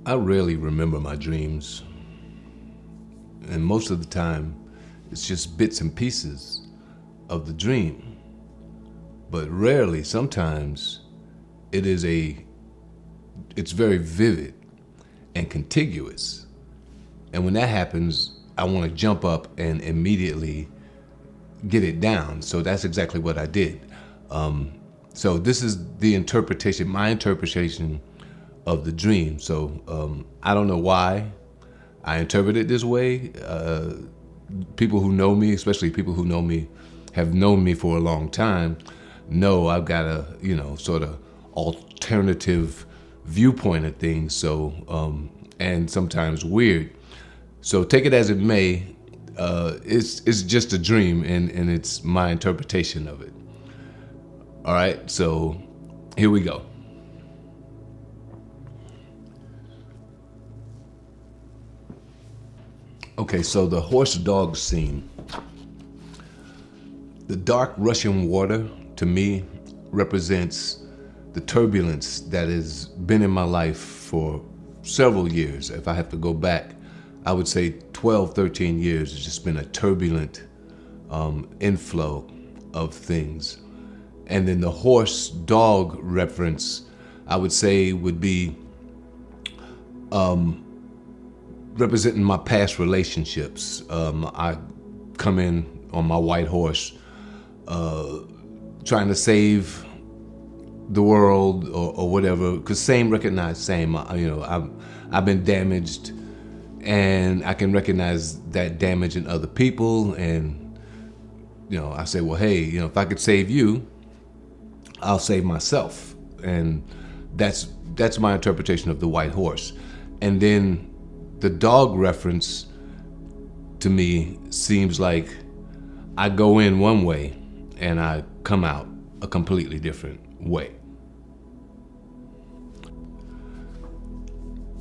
I rarely remember my dreams, and most of the time, it's just bits and pieces of the dream. But rarely, sometimes, it is it's very vivid and contiguous. And when that happens, I want to jump up and immediately get it down. So that's exactly what I did. So this is my interpretation of the dream. So I don't know why I interpret it this way. People who know me, especially people who know me, have known me for a long time, know I've got a, sort of alternative viewpoint of things. So, and sometimes weird. So take it as it may. It's just a dream, and it's my interpretation of it. All right, so here we go. Okay, so the horse dog scene. The dark rushing water, to me, represents the turbulence that has been in my life for several years. If I have to go back, I would say 12, 13 years. It's just been a turbulent inflow of things. And then the horse dog reference, I would say, would be representing my past relationships. I come in on my white horse, trying to save the world or whatever, because same recognize same. I've been damaged, and I can recognize that damage in other people, and I say, well, hey, if I could save you, I'll save myself. And that's my interpretation of the white horse. And then the dog reference, to me, seems like I go in one way and I come out a completely different way.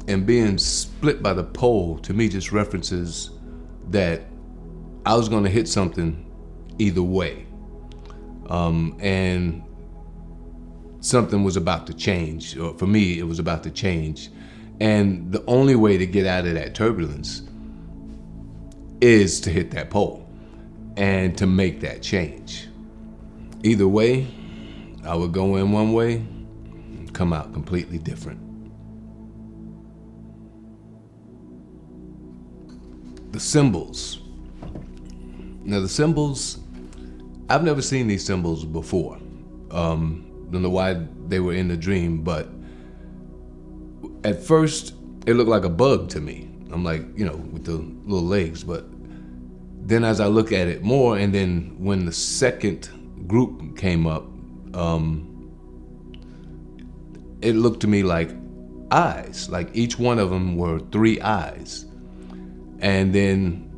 And being split by the pole, to me, just references that I was going to hit something either way. And something was about to change, or for me, it was about to change. And the only way to get out of that turbulence is to hit that pole and to make that change. Either way, I would go in one way, come out completely different. The symbols. Now the symbols, I've never seen these symbols before. Don't know why they were in the dream, but at first it looked like a bug to me. I'm like, with the little legs, but then as I look at it more, and then when the second group came up, it looked to me like eyes, like each one of them were 3 eyes. And then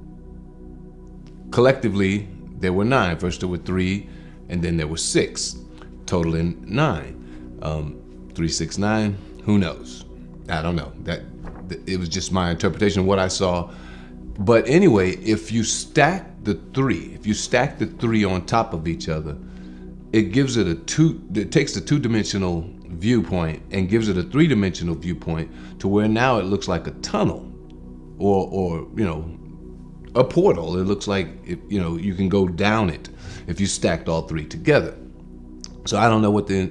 collectively, there were 9. First there were 3, and then there were 6, totaling 9. 3, 6, 9, who knows? I don't know. It was just my interpretation of what I saw. But anyway, if you stack the 3 on top of each other, it gives it it takes the 2-dimensional viewpoint and gives it a 3-dimensional viewpoint, to where now it looks like a tunnel or a portal. It looks like you can go down it if you stacked all 3 together. So I don't know what the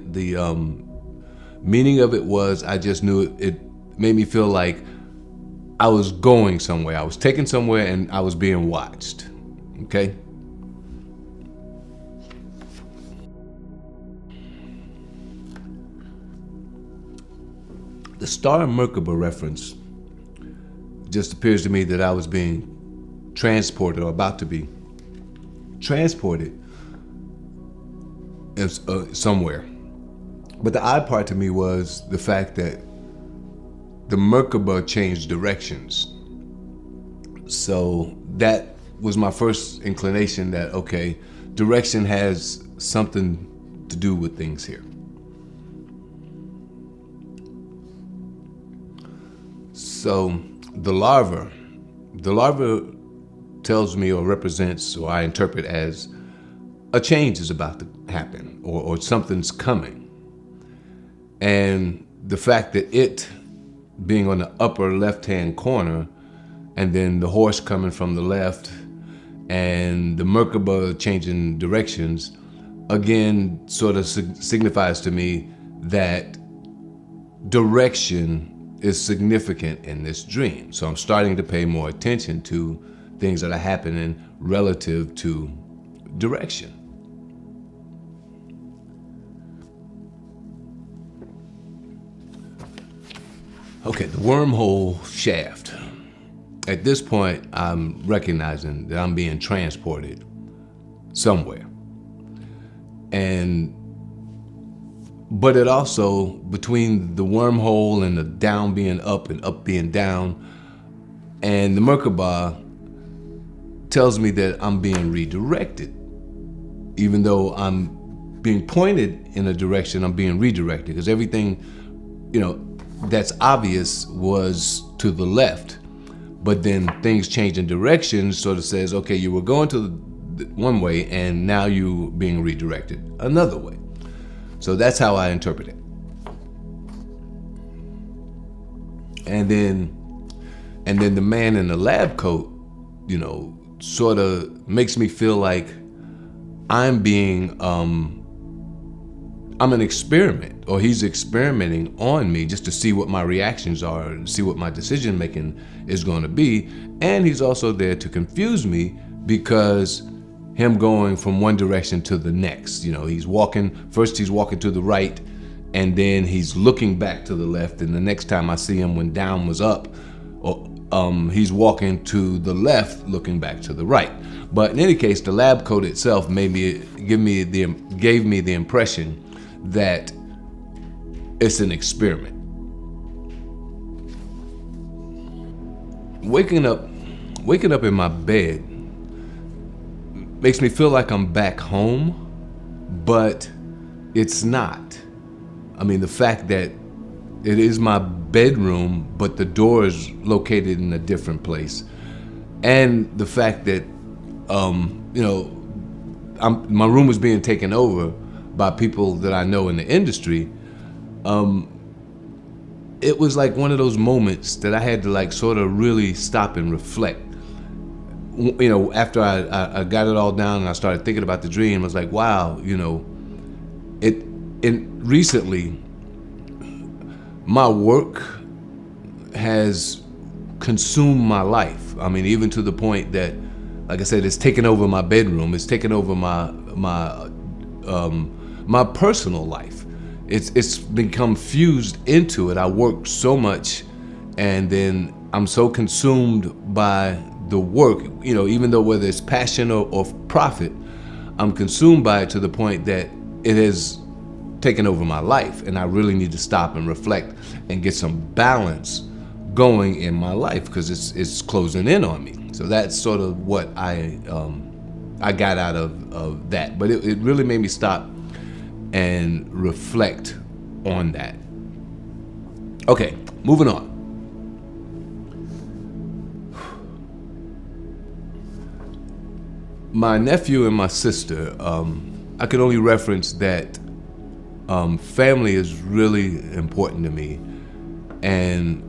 meaning of it was. I just knew it made me feel like I was going somewhere. I was taken somewhere and I was being watched. Okay? The Star Merkaba reference just appears to me that I was being transported, or about to be transported somewhere. But the odd part to me was the fact that the Merkaba changed directions. So that was my first inclination that, okay, direction has something to do with things here. So the larva tells me, or represents, or I interpret as, a change is about to happen, or something's coming. And the fact that it being on the upper left-hand corner, and then the horse coming from the left, and the Merkaba changing directions, again, sort of signifies to me that direction is significant in this dream. So I'm starting to pay more attention to things that are happening relative to direction. Okay, the wormhole shaft. At this point, I'm recognizing that I'm being transported somewhere. But it also, between the wormhole and the down being up and up being down, and the Merkaba tells me that I'm being redirected. Even though I'm being pointed in a direction, I'm being redirected, because everything, that's obvious was to the left. But then things change in direction, sort of says, okay, you were going to one way and now you're being redirected another way. So that's how I interpret it. And then the man in the lab coat, sort of makes me feel like I'm an experiment, or he's experimenting on me just to see what my reactions are and see what my decision making is going to be. And he's also there to confuse me, because him going from one direction to the next, he's walking to the right, and then he's looking back to the left. And the next time I see him, when down was up, he's walking to the left, looking back to the right. But in any case, the lab coat itself gave me the impression that it's an experiment. Waking up in my bed makes me feel like I'm back home, but it's not. I mean, the fact that it is my bedroom, but the door is located in a different place, and the fact that my room was being taken over by people that I know in the industry. It was like one of those moments that I had to sort of really stop and reflect. After I got it all down and I started thinking about the dream, I was like, wow, recently my work has consumed my life. I mean, even to the point that, like I said, it's taken over my bedroom. It's taken over my personal life. It's become fused into it. I work so much, and then I'm so consumed by the work, even though whether it's passion or profit, I'm consumed by it to the point that it has taken over my life, and I really need to stop and reflect and get some balance going in my life, because it's closing in on me. So that's sort of what I got out of that. But it really made me stop and reflect on that. Okay, moving on. My nephew and my sister, I can only reference that family is really important to me, and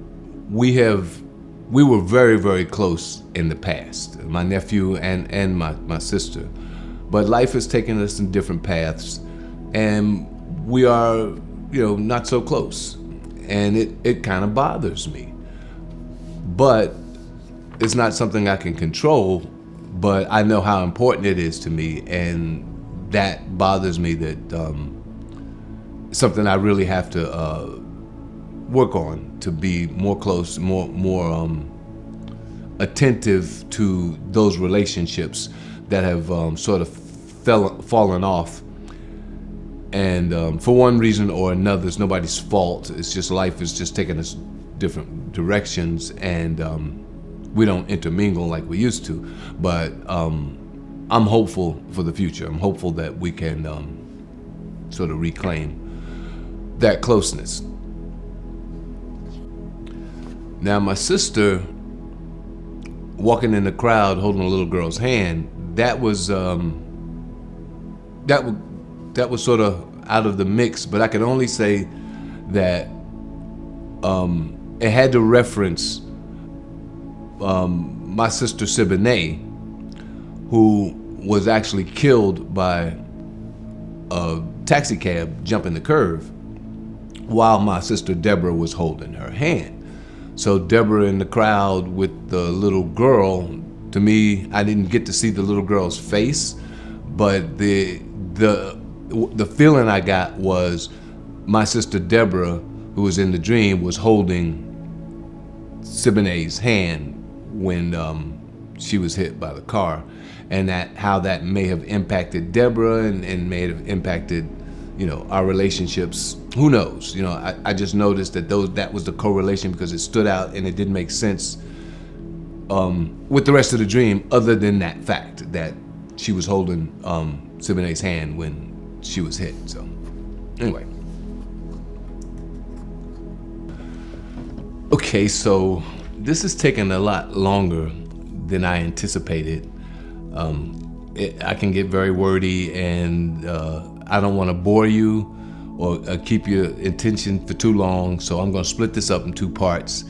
we were very, very close in the past, my nephew and my sister. But life has taken us in different paths, and we are, not so close. And it kind of bothers me. But it's not something I can control, but I know how important it is to me, and that bothers me, that something I really have to work on, to be more close, more attentive to those relationships that have sort of fallen off. And for one reason or another, it's nobody's fault. It's just life is just taking us different directions, and we don't intermingle like we used to. But I'm hopeful for the future. I'm hopeful that we can sort of reclaim that closeness. Now, my sister walking in the crowd holding a little girl's hand, that was sort of out of the mix. But I can only say that it had to reference my sister Siboney, who was actually killed by a taxi cab jumping the curve while my sister Deborah was holding her hand. So Deborah in the crowd with the little girl, to me, I didn't get to see the little girl's face, but the feeling I got was my sister Deborah, who was in the dream, was holding Siboney's hand when she was hit by the car, and how that may have impacted Deborah and may have impacted, our relationships. Who knows? I just noticed that was the correlation because it stood out and it didn't make sense with the rest of the dream, other than that fact that she was holding Siboney's hand when she was hit. So, anyway. Okay, so this is taking a lot longer than I anticipated. I can get very wordy, and I don't want to bore you or keep your attention for too long, so I'm going to split this up in 2 parts.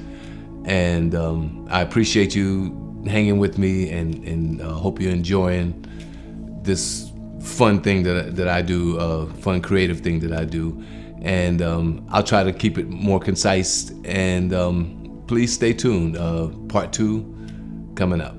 And I appreciate you hanging with me, and hope you're enjoying this fun thing that I do, fun creative thing that I do. And I'll try to keep it more concise, and please stay tuned. Part 2 coming up.